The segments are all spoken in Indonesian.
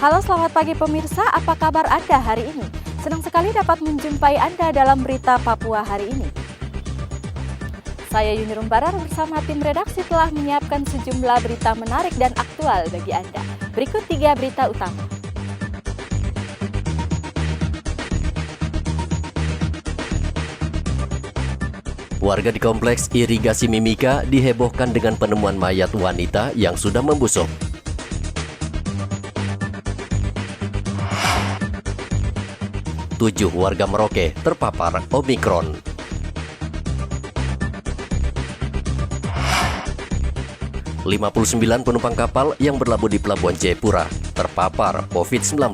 Halo, selamat pagi pemirsa, apa kabar Anda hari ini? Senang sekali dapat menjumpai Anda dalam berita Papua hari ini. Saya Yuni Rumbarar bersama tim redaksi telah menyiapkan sejumlah berita menarik dan aktual bagi Anda. Berikut 3 berita utama. Warga di kompleks irigasi Mimika dihebohkan dengan penemuan mayat wanita yang sudah membusuk. Tujuh warga Merauke terpapar Omikron. ...59 penumpang kapal yang berlabuh di Pelabuhan Jayapura terpapar COVID-19.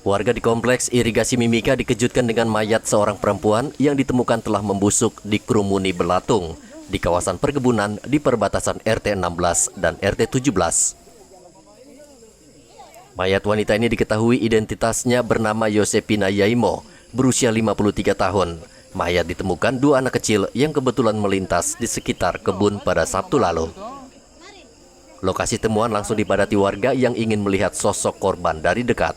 Warga di kompleks irigasi Mimika dikejutkan dengan mayat seorang perempuan yang ditemukan telah membusuk di Kerumuni Belatung di kawasan perkebunan di perbatasan RT 16 dan RT 17. Mayat wanita ini diketahui identitasnya bernama Yosepina Yaimo, berusia 53 tahun. Mayat ditemukan 2 anak kecil yang kebetulan melintas di sekitar kebun pada Sabtu lalu. Lokasi temuan langsung dipadati warga yang ingin melihat sosok korban dari dekat.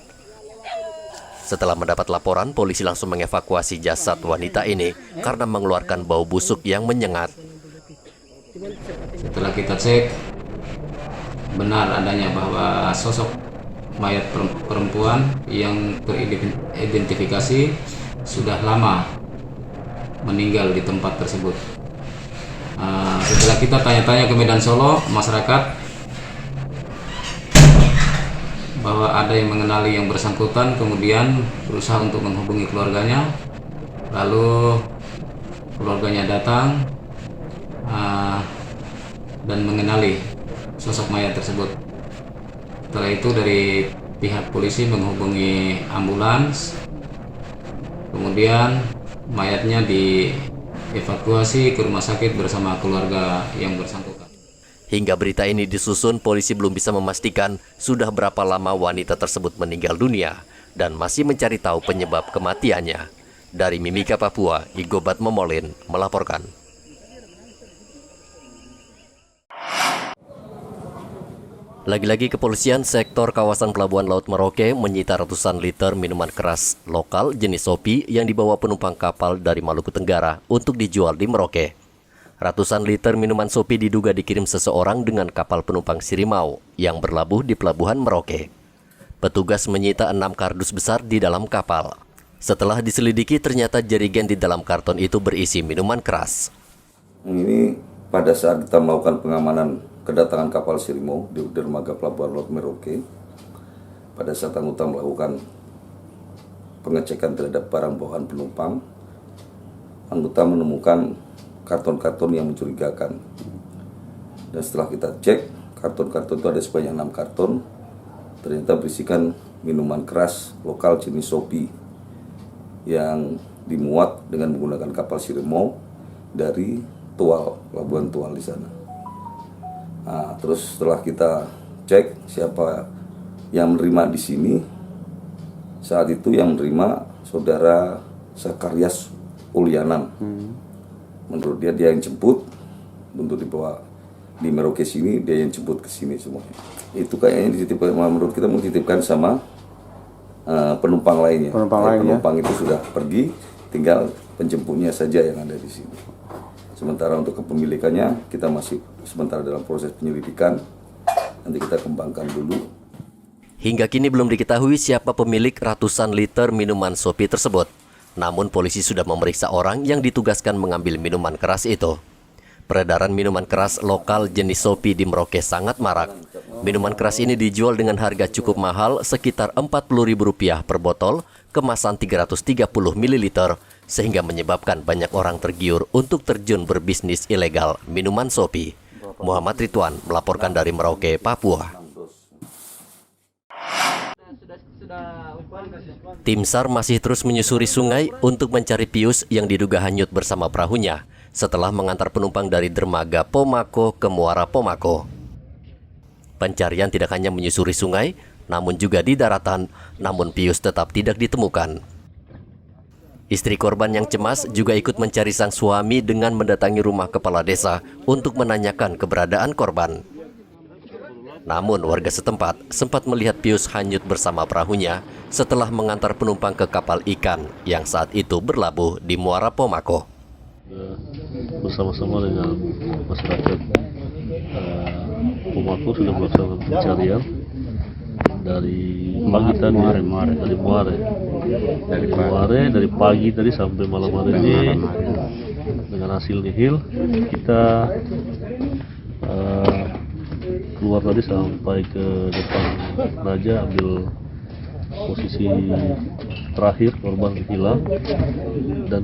Setelah mendapat laporan, polisi langsung mengevakuasi jasad wanita ini karena mengeluarkan bau busuk yang menyengat. Setelah kita cek, benar adanya bahwa sosok mayat perempuan yang teridentifikasi sudah lama meninggal di tempat tersebut. Setelah kita tanya-tanya ke Medan Solo, masyarakat bahwa ada yang mengenali yang bersangkutan, kemudian berusaha untuk menghubungi keluarganya, lalu keluarganya datang dan mengenali sosok mayat tersebut. Setelah itu dari pihak polisi menghubungi ambulans, kemudian mayatnya dievakuasi ke rumah sakit bersama keluarga yang bersangkutan. Hingga berita ini disusun, polisi belum bisa memastikan sudah berapa lama wanita tersebut meninggal dunia dan masih mencari tahu penyebab kematiannya. Dari Mimika, Papua, Igobat Momolin melaporkan. Lagi-lagi kepolisian sektor kawasan Pelabuhan Laut Merauke menyita ratusan liter minuman keras lokal jenis Sopi yang dibawa penumpang kapal dari Maluku Tenggara untuk dijual di Merauke. Ratusan liter minuman Sopi diduga dikirim seseorang dengan kapal penumpang Sirimau yang berlabuh di Pelabuhan Merauke. Petugas menyita 6 kardus besar di dalam kapal. Setelah diselidiki, ternyata jerigen di dalam karton itu berisi minuman keras. Ini pada saat kita melakukan pengamanan kedatangan kapal Sirimau di dermaga Pelabuhan Laut Merauke, pada saat anggota melakukan pengecekan terhadap barang bawaan penumpang, anggota menemukan karton-karton yang mencurigakan. Dan setelah kita cek, karton-karton itu ada sebanyak 6 karton, ternyata berisikan minuman keras lokal jenis Sopi yang dimuat dengan menggunakan kapal Sirimau dari Tual, Pelabuhan Tual di sana. Nah, terus setelah kita cek siapa yang menerima di sini, saat itu yang menerima saudara Sakarias Ulyanan. Menurut dia yang jemput untuk dibawa di Merauke sini, dia yang jemput ke sini semuanya. Itu kayaknya dititipkan, menurut kita dititipkan sama penumpang lainnya. Penumpang itu sudah pergi, tinggal penjemputnya saja yang ada di sini. Sementara untuk kepemilikannya kita masih sementara dalam proses penyelidikan. Nanti kita kembangkan dulu. Hingga kini belum diketahui siapa pemilik ratusan liter minuman Sopi tersebut. Namun polisi sudah memeriksa orang yang ditugaskan mengambil minuman keras itu. Peredaran minuman keras lokal jenis Sopi di Merauke sangat marak. Minuman keras ini dijual dengan harga cukup mahal, sekitar Rp40.000 per botol, kemasan 330 ml, sehingga menyebabkan banyak orang tergiur untuk terjun berbisnis ilegal minuman Sopi. Muhammad Ridwan melaporkan dari Merauke, Papua. Tim SAR masih terus menyusuri sungai untuk mencari Pius yang diduga hanyut bersama perahunya setelah mengantar penumpang dari dermaga Pomako ke Muara Pomako. Pencarian tidak hanya menyusuri sungai, namun juga di daratan, namun Pius tetap tidak ditemukan. Istri korban yang cemas juga ikut mencari sang suami dengan mendatangi rumah kepala desa untuk menanyakan keberadaan korban. Namun warga setempat sempat melihat Pius hanyut bersama perahunya setelah mengantar penumpang ke kapal ikan yang saat itu berlabuh di Muara Pomako. Bersama-sama dengan masyarakat Pomako sudah melaksanakan pencarian dari pagi tadi, dari pagi tadi sampai malam hari ini dengan hasil nihil. Kita keluar tadi sampai ke depan Raja, ambil posisi terakhir korban hilang, dan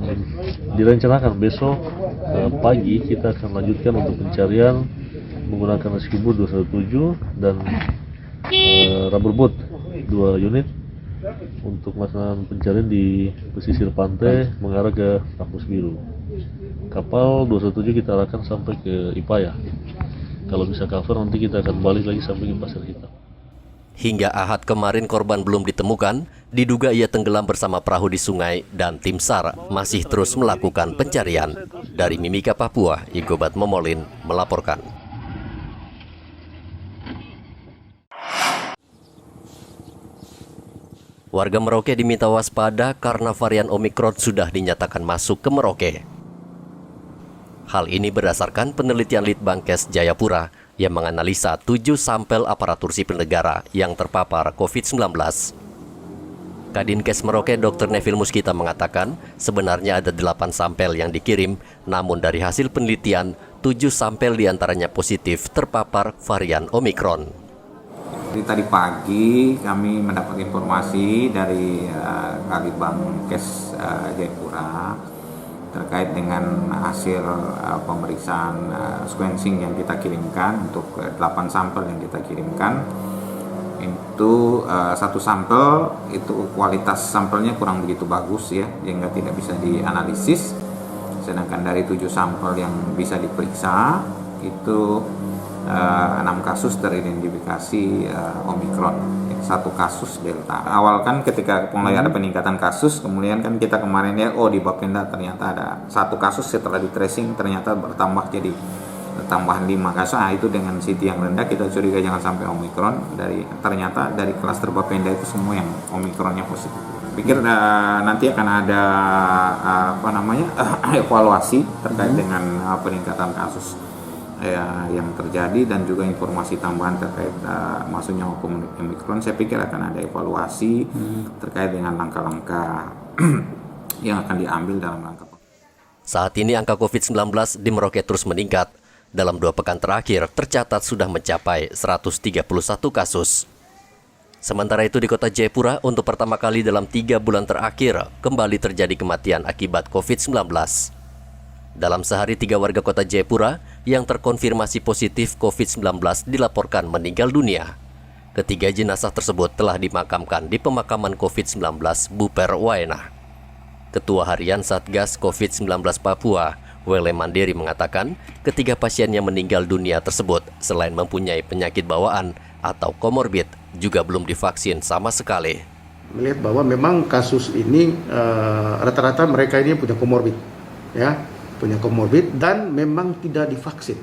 direncanakan besok pagi kita akan lanjutkan untuk pencarian menggunakan Rescue 217 dan rubber boat 2 unit untuk melaksanakan pencarian di pesisir pantai mengarah ke Kampus Biru. Kapal 217 kita arahkan sampai ke Ipaya. Kalau bisa cover nanti kita akan balik lagi sampai ke Pasir Hitam. Hingga Ahad kemarin korban belum ditemukan, diduga ia tenggelam bersama perahu di sungai dan tim SAR masih terus melakukan pencarian. Dari Mimika, Papua, Igobat Momolin melaporkan. Warga Merauke diminta waspada karena varian Omikron sudah dinyatakan masuk ke Merauke. Hal ini berdasarkan penelitian Litbangkes Jayapura yang menganalisa 7 sampel aparatur sipil negara yang terpapar COVID-19. Kadinkes Merauke Dr. Neville Muskita mengatakan sebenarnya ada 8 sampel yang dikirim, namun dari hasil penelitian 7 sampel diantaranya positif terpapar varian Omikron. Tadi pagi kami mendapat informasi dari Kalitbangkes Jayapura terkait dengan hasil pemeriksaan sequencing yang kita kirimkan untuk 8 sampel yang kita kirimkan. Itu satu sampel itu kualitas sampelnya kurang begitu bagus ya, sehingga tidak bisa dianalisis. Sedangkan dari 7 sampel yang bisa diperiksa itu 6 kasus teridentifikasi Omikron, 1 kasus Delta. Awal kan ketika mulai ada peningkatan kasus, kemudian kan kita kemarin ya, di Bapenda ternyata ada 1 kasus, setelah di tracing ternyata bertambah jadi tambahan 5 kasus. Itu dengan CT yang rendah kita curiga jangan sampai Omikron. Ternyata dari klaster Bapenda itu semua yang Omikronnya positif. Pikir nanti akan ada evaluasi terkait dengan peningkatan kasus yang terjadi dan juga informasi tambahan terkait masuknya Omikron. Saya pikir akan ada evaluasi terkait dengan langkah-langkah yang akan diambil dalam rangka. Saat ini angka COVID-19 di Merauke terus meningkat. Dalam 2 pekan terakhir tercatat sudah mencapai 131 kasus. Sementara itu di kota Jayapura untuk pertama kali dalam 3 bulan terakhir kembali terjadi kematian akibat COVID-19. Dalam sehari 3 warga kota Jayapura yang terkonfirmasi positif COVID-19 dilaporkan meninggal dunia. Ketiga jenazah tersebut telah dimakamkan di pemakaman COVID-19 Buper Waena. Ketua Harian Satgas COVID-19 Papua, Wele Mandiri mengatakan ketiga pasien yang meninggal dunia tersebut selain mempunyai penyakit bawaan atau komorbid juga belum divaksin sama sekali. Melihat bahwa memang kasus ini rata-rata mereka ini punya komorbid, punya komorbid dan memang tidak vaksin.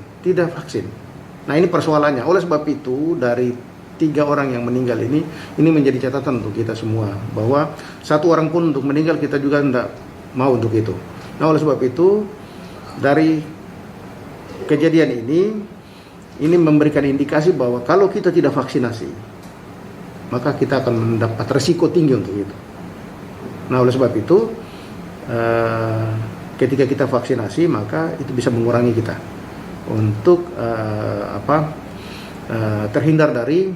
Nah ini persoalannya. Oleh sebab itu dari 3 orang yang meninggal ini menjadi catatan untuk kita semua bahwa 1 orang pun untuk meninggal kita juga tidak mau untuk itu. Nah oleh sebab itu dari kejadian ini memberikan indikasi bahwa kalau kita tidak vaksinasi maka kita akan mendapat resiko tinggi untuk itu. Nah oleh sebab itu ketika kita vaksinasi maka itu bisa mengurangi kita untuk terhindar dari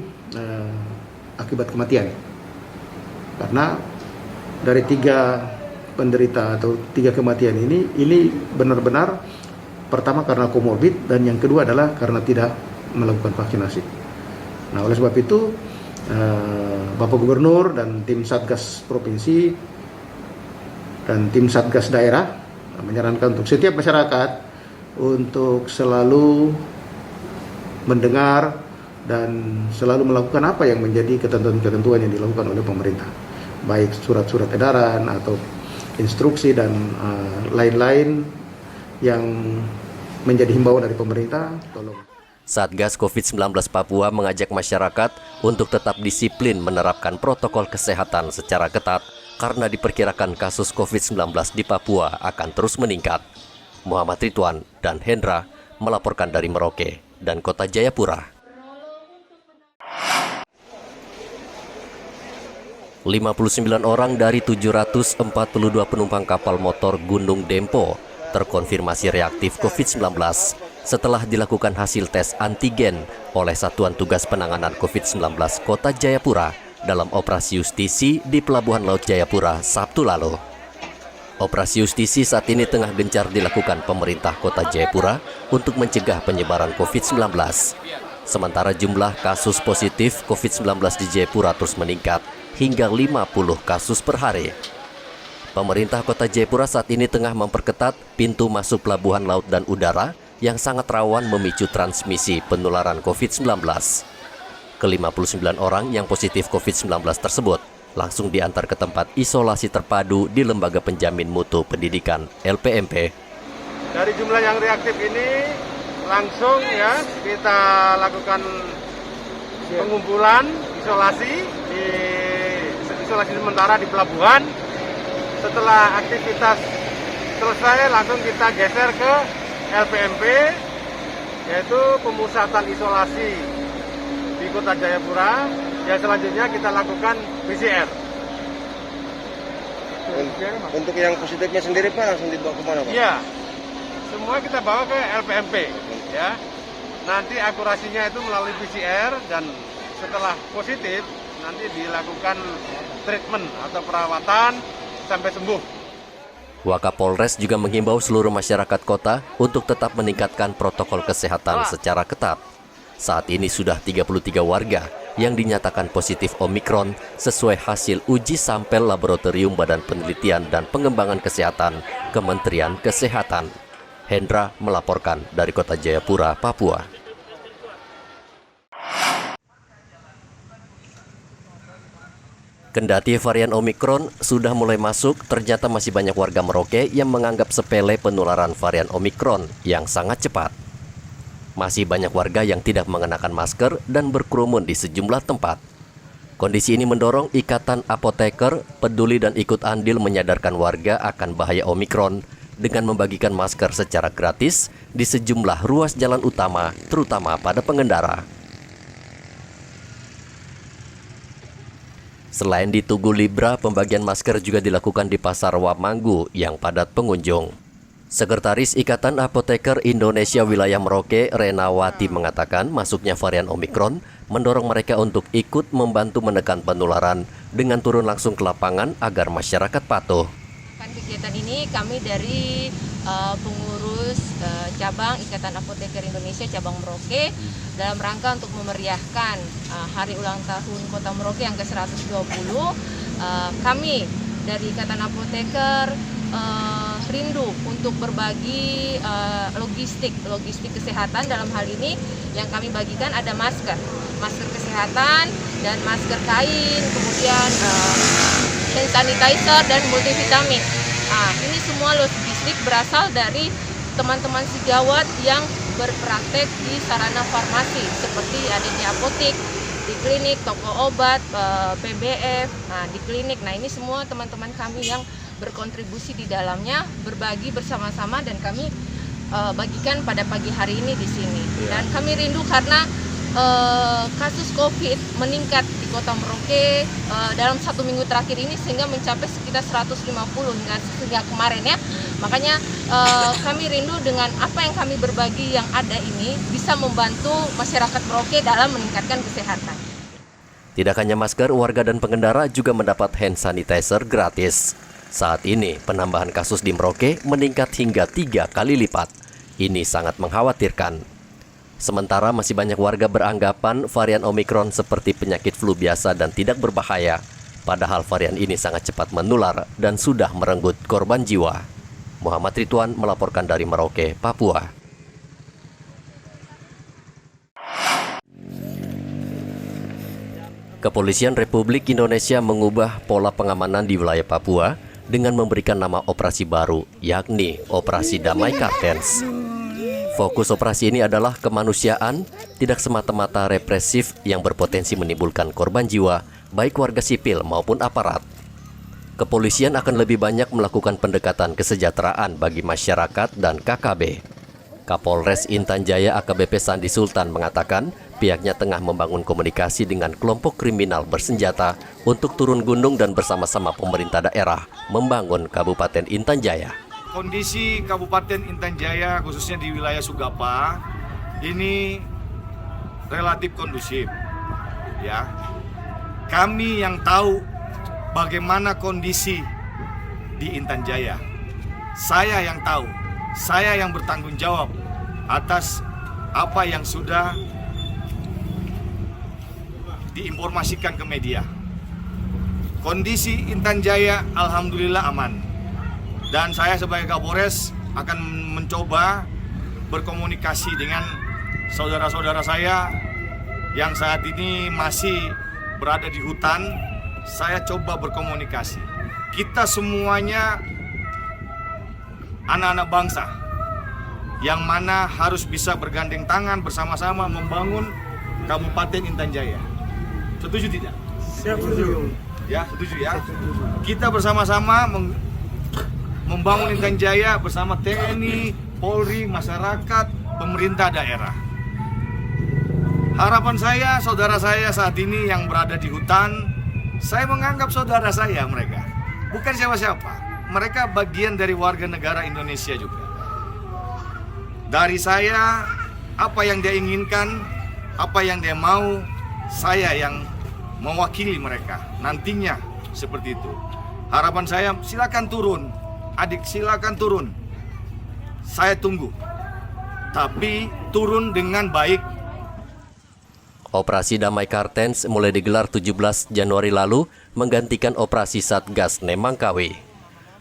akibat kematian. Karena dari 3 penderita atau 3 kematian ini benar-benar pertama karena komorbid dan yang kedua adalah karena tidak melakukan vaksinasi. Nah oleh sebab itu Bapak Gubernur dan tim Satgas Provinsi dan tim Satgas Daerah menyarankan untuk setiap masyarakat untuk selalu mendengar dan selalu melakukan apa yang menjadi ketentuan-ketentuan yang dilakukan oleh pemerintah, baik surat-surat edaran atau instruksi dan lain-lain yang menjadi himbauan dari pemerintah. Tolong. Satgas COVID-19 Papua mengajak masyarakat untuk tetap disiplin menerapkan protokol kesehatan secara ketat karena diperkirakan kasus COVID-19 di Papua akan terus meningkat. Muhammad Ridwan dan Hendra melaporkan dari Merauke dan Kota Jayapura. 59 orang dari 742 penumpang kapal motor Gunung Dempo terkonfirmasi reaktif COVID-19 setelah dilakukan hasil tes antigen oleh Satuan Tugas Penanganan COVID-19 Kota Jayapura dalam operasi justisi di Pelabuhan Laut Jayapura Sabtu lalu. Operasi justisi saat ini tengah gencar dilakukan pemerintah Kota Jayapura untuk mencegah penyebaran COVID-19. Sementara jumlah kasus positif COVID-19 di Jayapura terus meningkat hingga 50 kasus per hari. Pemerintah Kota Jayapura saat ini tengah memperketat pintu masuk pelabuhan laut dan udara yang sangat rawan memicu transmisi penularan COVID-19. Ke-59 orang yang positif COVID-19 tersebut langsung diantar ke tempat isolasi terpadu di Lembaga Penjamin Mutu Pendidikan LPMP. Dari jumlah yang reaktif ini langsung ya kita lakukan pengumpulan isolasi di isolasi sementara di pelabuhan. Setelah aktivitas selesai langsung kita geser ke LPMP, yaitu pemusatan isolasi di Kota Jayapura. Yang selanjutnya kita lakukan PCR. Untuk yang positifnya sendiri Pak langsung dibawa kemana Pak? Iya, semua kita bawa ke LPMP ya. Nanti akurasinya itu melalui PCR dan setelah positif nanti dilakukan treatment atau perawatan sampai sembuh. Wakapolres juga menghimbau seluruh masyarakat kota untuk tetap meningkatkan protokol kesehatan secara ketat. Saat ini sudah 33 warga yang dinyatakan positif Omikron sesuai hasil uji sampel Laboratorium Badan Penelitian dan Pengembangan Kesehatan Kementerian Kesehatan. Hendra melaporkan dari Kota Jayapura, Papua. Kendati varian Omikron sudah mulai masuk, ternyata masih banyak warga Merauke yang menganggap sepele penularan varian Omikron yang sangat cepat. Masih banyak warga yang tidak mengenakan masker dan berkerumun di sejumlah tempat. Kondisi ini mendorong Ikatan Apoteker peduli dan ikut andil menyadarkan warga akan bahaya Omikron dengan membagikan masker secara gratis di sejumlah ruas jalan utama, terutama pada pengendara. Selain di Tugu Libra, pembagian masker juga dilakukan di Pasar Wamanggu yang padat pengunjung. Sekretaris Ikatan Apoteker Indonesia Wilayah Merauke, Renawati, mengatakan masuknya varian Omikron mendorong mereka untuk ikut membantu menekan penularan dengan turun langsung ke lapangan agar masyarakat patuh. Kegiatan ini kami dari pengurus cabang Ikatan Apoteker Indonesia cabang Merauke dalam rangka untuk memeriahkan hari ulang tahun Kota Merauke yang ke-120. Kami dari Ikatan Apoteker rindu untuk berbagi logistik kesehatan. Dalam hal ini yang kami bagikan ada masker kesehatan dan masker kain, kemudian hand sanitizer dan multivitamin. Ini semua logistik berasal dari teman-teman sejawat yang berpraktek di sarana farmasi seperti ada di apotek, di klinik, toko obat, PBF, di klinik. Nah, ini semua teman-teman kami yang berkontribusi di dalamnya, berbagi bersama-sama dan kami bagikan pada pagi hari ini di sini. Dan kami rindu karena kasus COVID meningkat di Kota Merauke dalam 1 minggu terakhir ini sehingga mencapai sekitar 150 hingga kemarin ya. Makanya kami rindu dengan apa yang kami berbagi yang ada ini bisa membantu masyarakat Merauke dalam meningkatkan kesehatan. Tidak hanya masker, warga dan pengendara juga mendapat hand sanitizer gratis. Saat ini penambahan kasus di Merauke meningkat hingga 3 kali lipat. Ini sangat mengkhawatirkan. Sementara masih banyak warga beranggapan varian Omikron seperti penyakit flu biasa dan tidak berbahaya. Padahal varian ini sangat cepat menular dan sudah merenggut korban jiwa. Muhammad Ridwan melaporkan dari Merauke, Papua. Kepolisian Republik Indonesia mengubah pola pengamanan di wilayah Papua dengan memberikan nama operasi baru, yakni Operasi Damai Kartens. Fokus operasi ini adalah kemanusiaan, tidak semata-mata represif yang berpotensi menimbulkan korban jiwa, baik warga sipil maupun aparat. Kepolisian akan lebih banyak melakukan pendekatan kesejahteraan bagi masyarakat dan KKB. Kapolres Intan Jaya AKBP Sandi Sultan mengatakan pihaknya tengah membangun komunikasi dengan kelompok kriminal bersenjata untuk turun gunung dan bersama-sama pemerintah daerah membangun Kabupaten Intan Jaya. Kondisi Kabupaten Intan Jaya khususnya di wilayah Sugapa ini relatif kondusif. Ya. Kami yang tahu bagaimana kondisi di Intan Jaya. Saya yang tahu, saya yang bertanggung jawab atas apa yang sudah diinformasikan ke media. Kondisi Intan Jaya alhamdulillah aman. Dan saya sebagai Kapolres akan mencoba berkomunikasi dengan saudara-saudara saya yang saat ini masih berada di hutan. Saya coba berkomunikasi. Kita semuanya anak-anak bangsa yang mana harus bisa bergandeng tangan bersama-sama membangun Kabupaten Intan Jaya. Setuju tidak? Setuju. Ya, setuju ya. Kita bersama-sama membangun Intan Jaya bersama TNI, Polri, masyarakat, pemerintah daerah. Harapan saya, saudara saya saat ini yang berada di hutan, saya menganggap saudara saya mereka. Bukan siapa-siapa. Mereka bagian dari warga negara Indonesia juga. Dari saya, apa yang dia inginkan, apa yang dia mau, saya yang mewakili mereka. Nantinya seperti itu. Harapan saya, silakan turun. Adik, silakan turun. Saya tunggu. Tapi turun dengan baik. Operasi Damai Kartens mulai digelar 17 Januari lalu menggantikan operasi Satgas Nemangkawi.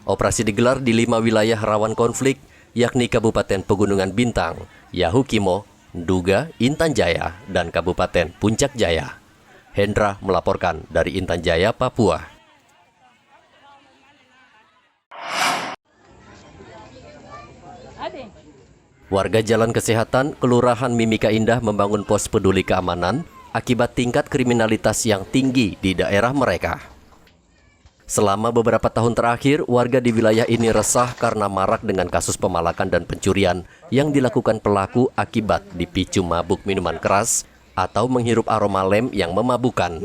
Operasi digelar di 5 wilayah rawan konflik, yakni Kabupaten Pegunungan Bintang, Yahukimo, Nduga, Intan Jaya, dan Kabupaten Puncak Jaya. Hendra melaporkan dari Intan Jaya, Papua. Warga Jalan Kesehatan, Kelurahan Mimika Indah membangun pos peduli keamanan akibat tingkat kriminalitas yang tinggi di daerah mereka. Selama beberapa tahun terakhir, warga di wilayah ini resah karena marak dengan kasus pemalakan dan pencurian yang dilakukan pelaku akibat dipicu mabuk minuman keras atau menghirup aroma lem yang memabukkan.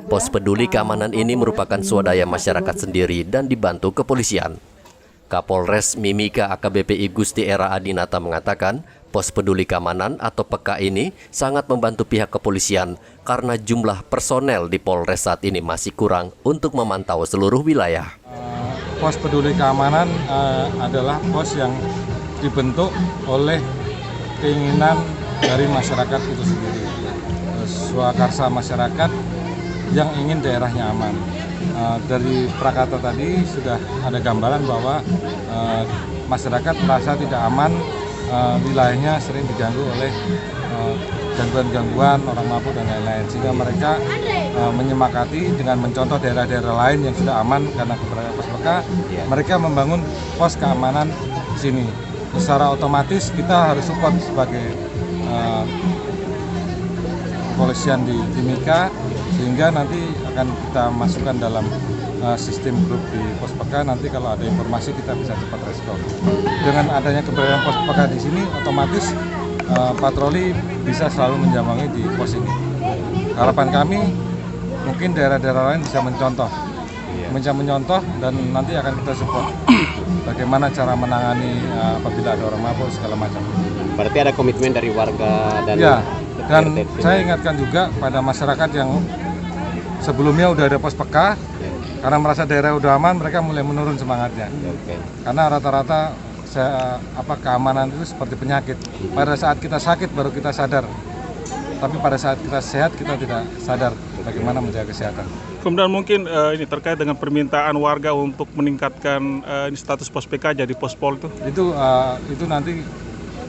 Pos peduli keamanan ini merupakan swadaya masyarakat sendiri dan dibantu kepolisian. Kapolres Mimika AKBP Gusti Era Adinata mengatakan, pos peduli keamanan atau PK ini sangat membantu pihak kepolisian karena jumlah personel di Polres saat ini masih kurang untuk memantau seluruh wilayah. Pos peduli keamanan adalah pos yang dibentuk oleh keinginan dari masyarakat itu sendiri. Swakarsa masyarakat yang ingin daerahnya aman. Dari Prakata tadi sudah ada gambaran bahwa masyarakat merasa tidak aman, wilayahnya sering diganggu oleh gangguan-gangguan orang mabuk dan lain-lain, sehingga mereka menyemakati dengan mencontoh daerah-daerah lain yang sudah aman karena keberadaan pos PK, mereka membangun pos keamanan di sini. Secara otomatis kita harus support sebagai kepolisian di Timika, sehingga nanti akan kita masukkan dalam sistem grup di pos PK. Nanti kalau ada informasi kita bisa cepat respon. Dengan adanya keberadaan pos PK di sini, otomatis patroli bisa selalu menjamangi di pos ini. Harapan kami mungkin daerah-daerah lain bisa mencontoh, dan nanti akan kita support bagaimana cara menangani apabila ada orang mabuk segala macam. Berarti ada komitmen dari warga dan dan saya ingatkan juga pada masyarakat yang sebelumnya udah ada pos PK, karena merasa daerah udah aman, mereka mulai menurun semangatnya. Karena rata-rata keamanan itu seperti penyakit. Pada saat kita sakit baru kita sadar, tapi pada saat kita sehat kita tidak sadar bagaimana menjaga kesehatan. Kemudian mungkin ini terkait dengan permintaan warga untuk meningkatkan status pos PK jadi pos pol itu nanti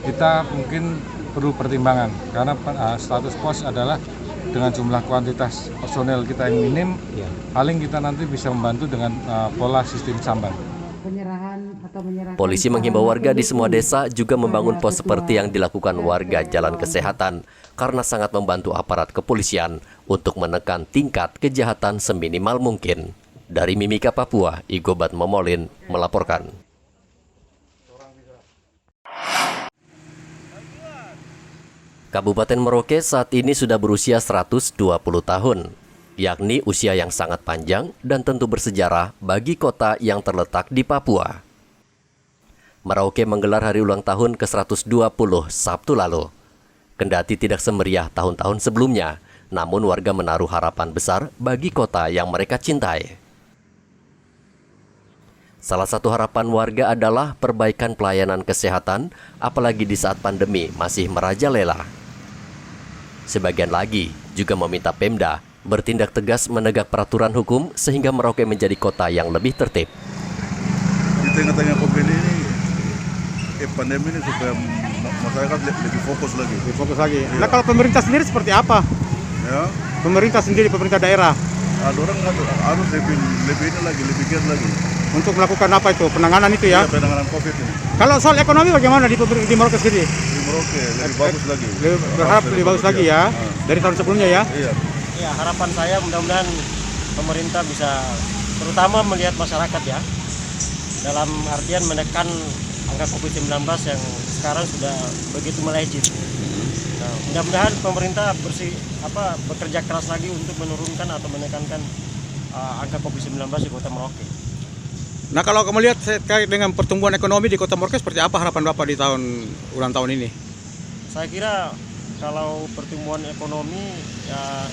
kita mungkin perlu pertimbangan, karena status pos adalah dengan jumlah kuantitas personel kita yang minim, paling kita nanti bisa membantu dengan pola sistem samban. Polisi menghimbau warga di semua desa juga membangun pos seperti yang dilakukan warga Jalan Kesehatan karena sangat membantu aparat kepolisian untuk menekan tingkat kejahatan seminimal mungkin. Dari Mimika, Papua, Igobat Momolin melaporkan. Kabupaten Merauke saat ini sudah berusia 120 tahun, yakni usia yang sangat panjang dan tentu bersejarah bagi kota yang terletak di Papua. Merauke menggelar hari ulang tahun ke-120 Sabtu lalu. Kendati tidak semeriah tahun-tahun sebelumnya, namun warga menaruh harapan besar bagi kota yang mereka cintai. Salah satu harapan warga adalah perbaikan pelayanan kesehatan, apalagi di saat pandemi masih merajalela. Sebagian lagi juga meminta Pemda bertindak tegas menegak peraturan hukum sehingga Merauke menjadi kota yang lebih tertib. Di tengah-tengah COVID ini, pandemi ini supaya masyarakat lebih fokus lagi. Iya. Nah kalau pemerintah sendiri seperti apa? Ya. Pemerintah sendiri, pemerintah daerah. Ada orang harus lebih ini lagi, lebih giat lagi. Untuk melakukan apa itu? Penanganan itu ya? Iya, penanganan COVID ini. Kalau soal ekonomi bagaimana di Merauke sendiri? Di Merauke lebih bagus lagi. Berharap lebih bagus lagi ya? Dari tahun sebelumnya ya? Iya. Ya, harapan saya mudah-mudahan pemerintah bisa terutama melihat masyarakat ya. Dalam artian menekan angka COVID-19 yang sekarang sudah begitu melejit. Nah, mudah-mudahan pemerintah bekerja keras lagi untuk menurunkan atau menekankan angka COVID-19 di Kota Merauke. Nah kalau kamu lihat terkait dengan pertumbuhan ekonomi di Kota Merauke seperti apa harapan Bapak di ulang tahun ini? Saya kira kalau pertumbuhan ekonomi ya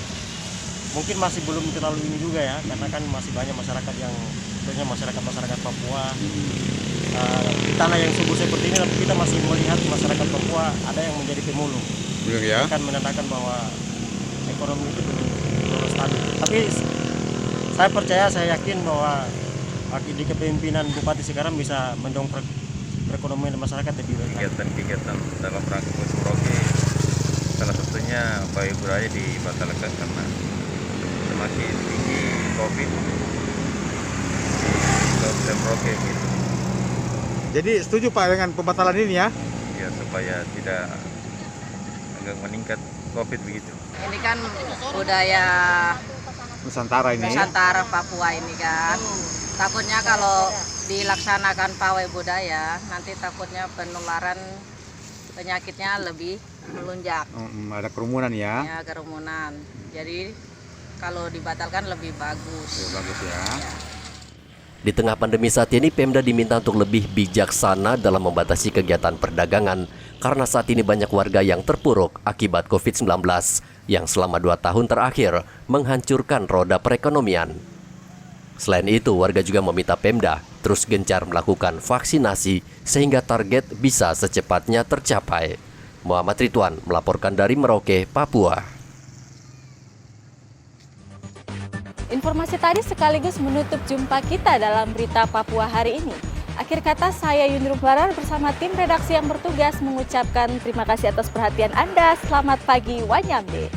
mungkin masih belum terlalu ini juga ya, karena kan masih banyak masyarakat yang tentunya masyarakat Papua di tanah yang subur seperti ini, kita masih melihat masyarakat Papua ada yang menjadi pemulung. Ya. Akan menandakan bahwa ekonomi itu belum stabil. Tapi saya percaya, saya yakin bahwa di kepemimpinan Bupati sekarang bisa mendongkrak perekonomian masyarakat lebih baik. Kegiatan dalam rangka Merauke salah satunya pawai budaya dibatalkan karena semakin tinggi COVID di Kabupaten Merauke gitu. Jadi setuju Pak dengan pembatalan ini ya? Ya supaya tidak agak meningkat COVID begitu. Ini kan budaya Nusantara ini. Nusantara Papua ini kan. Takutnya kalau dilaksanakan pawai budaya, nanti takutnya penularan penyakitnya lebih melunjak. Ada kerumunan ya? Ya, kerumunan. Jadi kalau dibatalkan lebih bagus. Lebih bagus ya. Di tengah pandemi saat ini, Pemda diminta untuk lebih bijaksana dalam membatasi kegiatan perdagangan karena saat ini banyak warga yang terpuruk akibat COVID-19 yang selama 2 tahun terakhir menghancurkan roda perekonomian. Selain itu, warga juga meminta Pemda terus gencar melakukan vaksinasi sehingga target bisa secepatnya tercapai. Muhammad Ridwan melaporkan dari Merauke, Papua. Informasi tadi sekaligus menutup jumpa kita dalam Berita Papua hari ini. Akhir kata, saya Yunur Barar bersama tim redaksi yang bertugas mengucapkan terima kasih atas perhatian Anda. Selamat pagi, Wanyambe.